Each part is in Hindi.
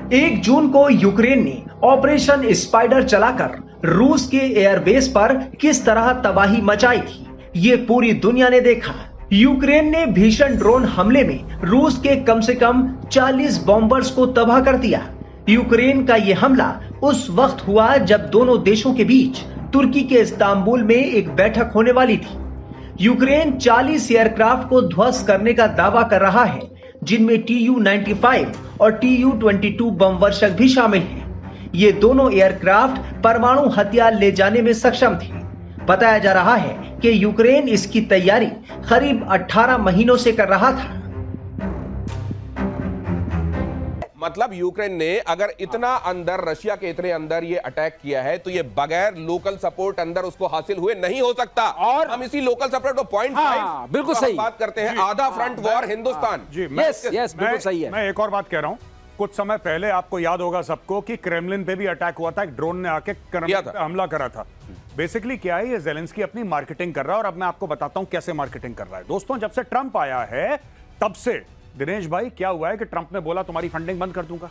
1 जून को यूक्रेन ने ऑपरेशन स्पाइडर चलाकर रूस के एयरबेस पर किस तरह तबाही मचाई थी, ये पूरी दुनिया ने देखा। यूक्रेन ने भीषण ड्रोन हमले में रूस के कम से कम 40 बॉम्बर्स को तबाह कर दिया। यूक्रेन का यह हमला उस वक्त हुआ जब दोनों देशों के बीच तुर्की के इस्तांबुल में एक बैठक होने वाली थी। यूक्रेन 40 एयरक्राफ्ट को ध्वस्त करने का दावा कर रहा है, जिनमें Tu-95 और Tu-22 बम वर्षक भी शामिल हैं। ये दोनों एयरक्राफ्ट परमाणु हथियार ले जाने में सक्षम थे। बताया जा रहा है कि यूक्रेन इसकी तैयारी करीब 18 महीनों से कर रहा था। मतलब यूक्रेन ने अगर इतना अंदर, रशिया के इतने अंदर ये अटैक किया है, तो ये बगैर लोकल सपोर्ट अंदर उसको हासिल हुए नहीं हो सकता। और हम इसी लोकल सपोर्ट को .5 बिल्कुल सही बात करते हैं। आधा फ्रंट वॉर हिंदुस्तान। जी, यस बिल्कुल सही है। मैं एक और बात कह रहा हूं। कुछ समय पहले आपको याद होगा सबको कि क्रेमलिन पे भी अटैक हुआ था, एक ड्रोन ने आके क्रेमलिन पे हमला करा था। बेसिकली क्या है, ये ज़ेलेंस्की अपनी मार्केटिंग कर रहा है और अब मैं आपको बताता हूं कैसे मार्केटिंग कर रहा है। दोस्तों, जब से ट्रंप आया है तब से दिनेश भाई क्या हुआ है कि ट्रंप ने बोला तुम्हारी फंडिंग बंद कर दूंगा।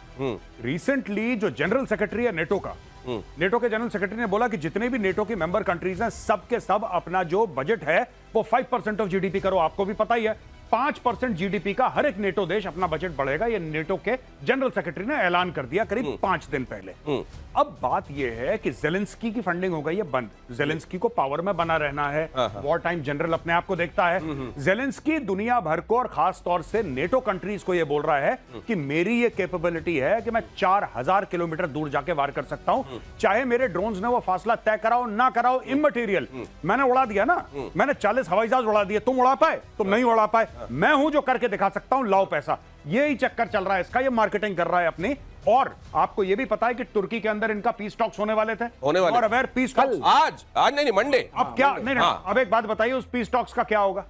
रिसेंटली जो जनरल सेक्रेटरी है नेटो का, नेटो के जनरल सेक्रेटरी ने बोला कि जितने भी नेटो की मेंबर कंट्रीज हैं सब के सब अपना जो बजट है वो 5% ऑफ जीडीपी करो। आपको भी पता ही है 5% जीडीपी का हर एक नेटो देश अपना बजट बढ़ेगा। ये नेटो के जनरल सेक्रेटरी ने ऐलान कर दिया करीब 5 दिन पहले। अब बात यह है कि ज़ेलेंस्की की फंडिंग हो गई है बंद। ज़ेलेंस्की को पावर में बना रहना है, वॉर टाइम जनरल अपने आप को देखता है। ज़ेलेंस्की दुनिया भर को और खास तौर से नेटो कंट्रीज को यह बोल रहा है कि मेरी ये कैपेबिलिटी है कि मैं 4000 किलोमीटर दूर जाके वार कर सकता हूं, चाहे मेरे ड्रोन्स ने वो फासला तय कराओ ना कराओ, इममटेरियल। मैंने उड़ा दिया ना, मैंने 40 हवाई जहाज उड़ा दिए, तुम उड़ा पाए? तुम नहीं उड़ा पाए। मैं हूं जो करके दिखा सकता हूं, लाओ पैसा। यही चक्कर चल रहा है इसका, ये मार्केटिंग कर रहा है अपनी। और आपको यह भी पता है कि तुर्की के अंदर इनका पीस टॉक्स होने वाले थे, और अवेयर पीस टॉक्स आज नहीं मंडे। अब क्या नहीं, अब एक बात बताइए, उस पीस टॉक्स का क्या होगा?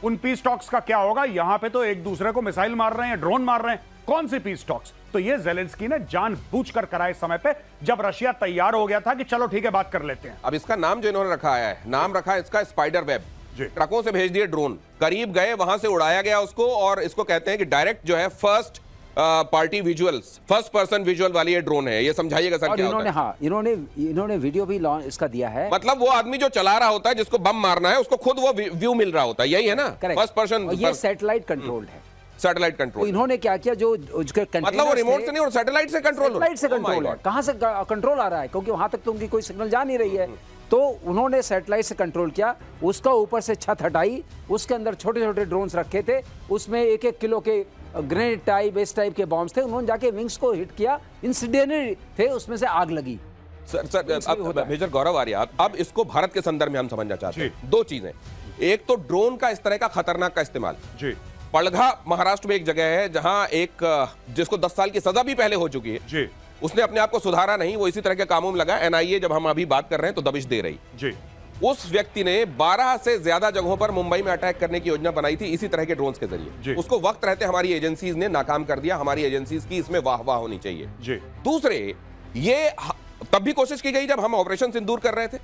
उन पीस टॉक्स का क्या होगा? यहां पे तो एक दूसरे को मिसाइल मार रहे हैं, ड्रोन मार रहे हैं, कौन सी पीस टॉक्स? तो ये ज़ेलेंस्की ने जानबूझकर करा इस समय पे जब रशिया तैयार हो गया था कि चलो ठीक है बात कर लेते हैं। अब इसका नाम जो इन्होंने रखा है, नाम रखा है इसका स्पाइडर वेब। ट्रकों से भेज दिए ड्रोन, करीब गए, वहां से उड़ाया गया उसको, और इसको कहते हैं कि डायरेक्ट जो है first party visuals, first person visual वाली ये ड्रोन है। ये समझाइएगा सर क्या होता है? हाँ, इन्होंने वीडियो भी लॉन्च इसका दिया है। मतलब वो आदमी जो चला रहा होता है, जिसको बम मारना है, उसको खुद वो व्यू मिल रहा होता है, यही है ना? First person. ये सैटेलाइट कंट्रोल्ड है। Satellite control. तो इन्होंने क्या किया, जो मतलब वो रिमोट से नहीं और सैटेलाइट से कंट्रोल है। कहां से कंट्रोल आ रहा है? क्योंकि वहां तक तो उनकी कोई सिग्नल जा नहीं रही है। तो उन्होंने सैटेलाइट से कंट्रोल किया, उसका ऊपर से छत हटाई, उसके अंदर छोटे छोटे ड्रोन्स रखे थे, उसमें 1-1 किलो के ग्रेनेड टाइप, इस टाइप के बॉम्ब्स थे। उन्होंने जाके विंग्स को हिट किया, इंसिडेंटली थे, उसमें से आग लगी। सर मेजर गौरव आर्या, अब इसको भारत के संदर्भ में हम समझना चाहते हैं। दो चीजें, एक तो ड्रोन का इस तरह का खतरनाक का इस्तेमाल। पड़घा महाराष्ट्र में एक जगह है जहां एक जिसको 10 साल की सजा भी पहले हो चुकी है, उसने अपने आप को सुधारा नहीं, वो इसी तरह के कामों में लगा। एनआईए जब हम अभी बात कर रहे हैं तो दबिश दे रही। उस व्यक्ति ने 12 से ज्यादा जगहों पर मुंबई में अटैक करने की योजना बनाई थी इसी तरह के ड्रोन्स के जरिए। उसको वक्त रहते हमारी एजेंसीज ने नाकाम कर दिया। हमारी एजेंसीज की इसमें वाह वाह होनी चाहिए। दूसरे, ये तब भी कोशिश की गई जब हम ऑपरेशन सिंदूर कर रहे थे।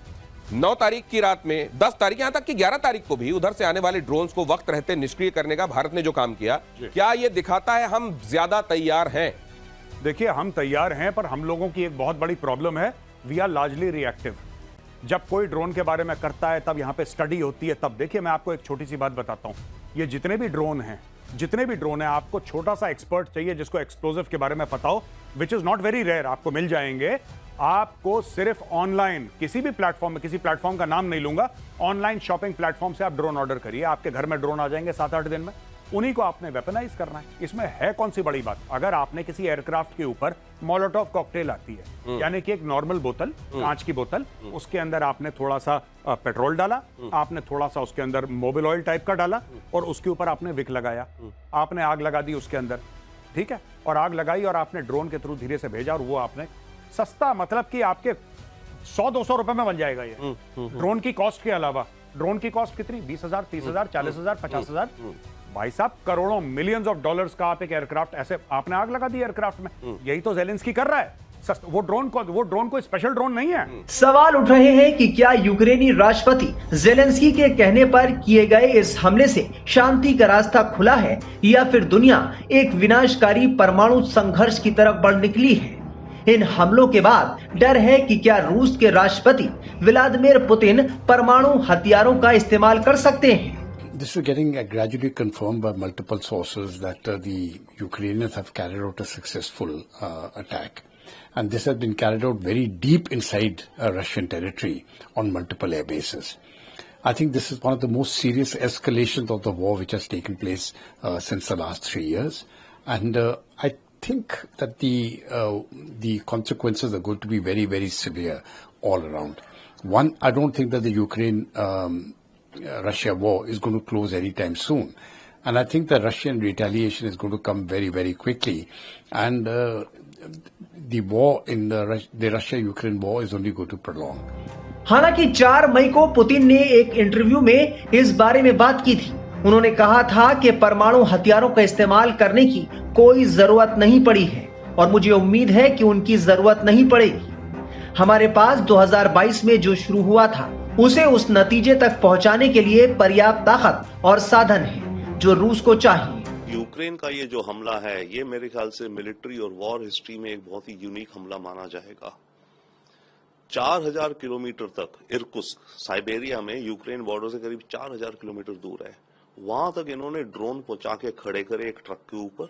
9 तारीख की रात में, 10 तारीख, यहां तक कि 11 तारीख को भी उधर से आने वाले ड्रोन्स को वक्त रहते निष्क्रिय करने का भारत ने जो काम किया, क्या यह दिखाता है हम ज्यादा तैयार हैं? देखिए, हम तैयार हैं, पर हम लोगों की एक बहुत बड़ी प्रॉब्लम है, वी आर लार्जली रिएक्टिव। जब कोई ड्रोन के बारे में करता है तब यहां पे स्टडी होती है। तब देखिए, मैं आपको एक छोटी सी बात बताता हूं। ये जितने भी ड्रोन हैं, आपको छोटा सा एक्सपर्ट चाहिए जिसको एक्सप्लोजिव के बारे में पता हो, which is not very rare, आपको मिल जाएंगे। आपको सिर्फ ऑनलाइन किसी भी प्लेटफॉर्म में, किसी प्लेटफॉर्म का नाम नहीं लूंगा, ऑनलाइन शॉपिंग प्लेटफॉर्म से आप ड्रोन ऑर्डर करिए, आपके घर में ड्रोन आ जाएंगे 7-8 दिन में। उन्हीं को आपने वेपनाइज करना है। इसमें है कौन सी बड़ी बात? अगर आपने किसी एयरक्राफ्ट के ऊपर मोलोटोव कॉकटेल आती है, यानी कि एक नॉर्मल बोतल, कांच की बोतल, उसके अंदर आपने थोड़ा सा पेट्रोल डाला, आपने थोड़ा सा उसके अंदर मोबिल ऑयल टाइप का डाला, और उसके ऊपर आपने विक लगाया, आपने आग लगा दी उसके अंदर, ठीक है, और आग लगाई और आपने ड्रोन के थ्रू धीरे से भेजा, और वो आपने सस्ता, मतलब कि आपके 100-200 रुपए में बन जाएगा ये ड्रोन की कॉस्ट के अलावा। ड्रोन की कॉस्ट कितनी? 20,000, 30,000, 40,000, 50,000। भाई साहब, करोड़ों, मिलियंस ऑफ डॉलर्स का आप एक एयरक्राफ्ट, ऐसे आपने आग लगा दी एयरक्राफ्ट में। यही तो ज़ेलेंस्की कर रहा है। वो ड्रोन कोई स्पेशल ड्रोन नहीं है। सवाल उठ रहे हैं कि क्या यूक्रेनी राष्ट्रपति जेलेंस्की के कहने पर किए गए इस हमले से शांति का रास्ता खुला है या फिर दुनिया एक विनाशकारी परमाणु संघर्ष की तरफ बढ़ निकली है। इन हमलों के बाद डर है कि क्या रूस के राष्ट्रपति व्लादिमीर पुतिन परमाणु हथियारों का इस्तेमाल कर सकते हैं। This is getting gradually confirmed by multiple sources that the Ukrainians have carried out a successful attack. And this has been carried out very deep inside Russian territory on multiple air bases. I think this is one of the most serious escalations of the war which has taken place since the last 3 years. And I think that the consequences are going to be very, very severe all around. One, I don't think that the Ukraine-Russia war is going to close anytime soon. And I think the Russian retaliation is going to come very, very quickly. And the war in the Russia-Ukraine war is only going to prolong. हालांकि 4 मई को पुतिन ने एक इंटरव्यू में इस बारे में बात की थी। उन्होंने कहा था कि परमाणु हथियारों का इस्तेमाल करने की कोई जरूरत नहीं पड़ी है और मुझे उम्मीद है कि उनकी जरूरत नहीं पड़ेगी। हमारे पास 2022 में जो शुरू हुआ था उसे उस नतीजे तक पहुंचाने के लिए पर्याप्त ताकत और साधन है जो रूस को चाहिए। यूक्रेन का ये जो हमला है ये मेरे ख्याल से मिलिट्री और वॉर हिस्ट्री में एक बहुत ही यूनिक हमला माना जाएगा। 4000 किलोमीटर तक इर्कुत्स्क साइबेरिया में यूक्रेन बॉर्डर से करीब 4000 किलोमीटर दूर है, वहां तक इन्होंने ड्रोन पहुंचा के खड़े करे एक ट्रक के ऊपर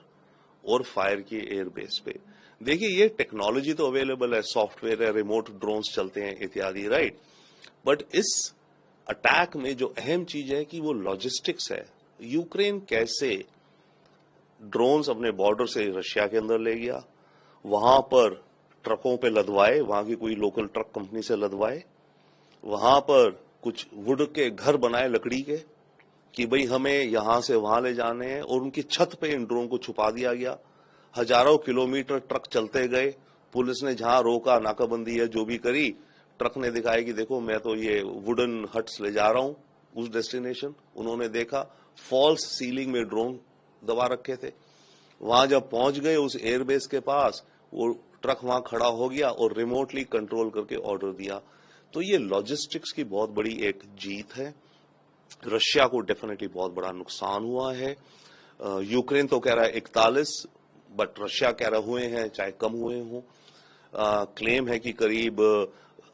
और फायर किए एयरबेस पे। देखिए ये टेक्नोलॉजी तो अवेलेबल है, सॉफ्टवेयर है, रिमोट ड्रोन्स चलते हैं इत्यादि, राइट। बट इस अटैक में जो अहम चीज है कि वो लॉजिस्टिक्स है। यूक्रेन कैसे ड्रोन्स अपने बॉर्डर से रशिया के अंदर ले गया, वहां पर ट्रकों पे लदवाए, वहां की कोई लोकल ट्रक कंपनी से लदवाए, वहां पर कुछ वुड के घर बनाए लकड़ी के कि भाई हमें यहां से वहां ले जाने हैं, और उनकी छत पे इन ड्रोन को छुपा दिया गया। हजारों किलोमीटर ट्रक चलते गए, पुलिस ने जहां रोका, नाकाबंदी है जो भी करी, ट्रक ने दिखाया कि देखो मैं तो ये वुडन हट्स ले जा रहा हूं उस डेस्टिनेशन। उन्होंने देखा फॉल्स सीलिंग में ड्रोन दबा रखे थे। वहां जब पहुंच गए उस एयरबेस के पास, वो ट्रक वहां खड़ा हो गया और रिमोटली कंट्रोल करके ऑर्डर दिया। तो ये लॉजिस्टिक्स की बहुत बड़ी एक जीत है। रशिया को डेफिनेटली बहुत बड़ा नुकसान हुआ है। यूक्रेन तो कह रहा है 41, बट रशिया कह रहे हुए हैं चाहे कम हुए हों। क्लेम है कि करीब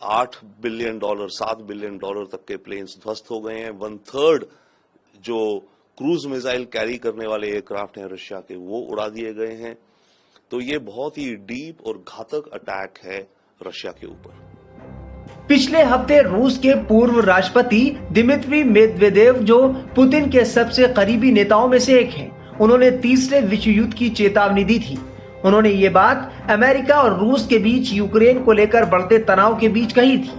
$8 बिलियन, $7 बिलियन तक के प्लेन्स ध्वस्त हो गए हैं। 1/3 जो क्रूज मिसाइल कैरी करने वाले एयरक्राफ्ट हैं रशिया के, वो उड़ा दिए गए हैं। तो ये बहुत ही डीप और घातक अटैक है रशिया के ऊपर। पिछले हफ्ते रूस के पूर्व राष्ट्रपति दिमित्री मेदवेदेव, जो पुतिन के सबसे करीबी नेताओं में से एक हैं, उन्होंने तीसरे विश्व युद्ध की चेतावनी दी थी। उन्होंने ये बात अमेरिका और रूस के बीच यूक्रेन को लेकर बढ़ते तनाव के बीच कही थी।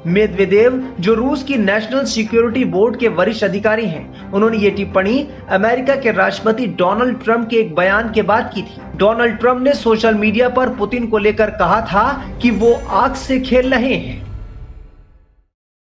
मेदवेदेव, जो रूस की नेशनल सिक्योरिटी बोर्ड के वरिष्ठ अधिकारी हैं, उन्होंने ये टिप्पणी अमेरिका के राष्ट्रपति डोनाल्ड ट्रंप के एक बयान के बाद की थी। डोनाल्ड ट्रंप ने सोशल मीडिया पर पुतिन को लेकर कहा था कि वो आग से खेल रहे हैं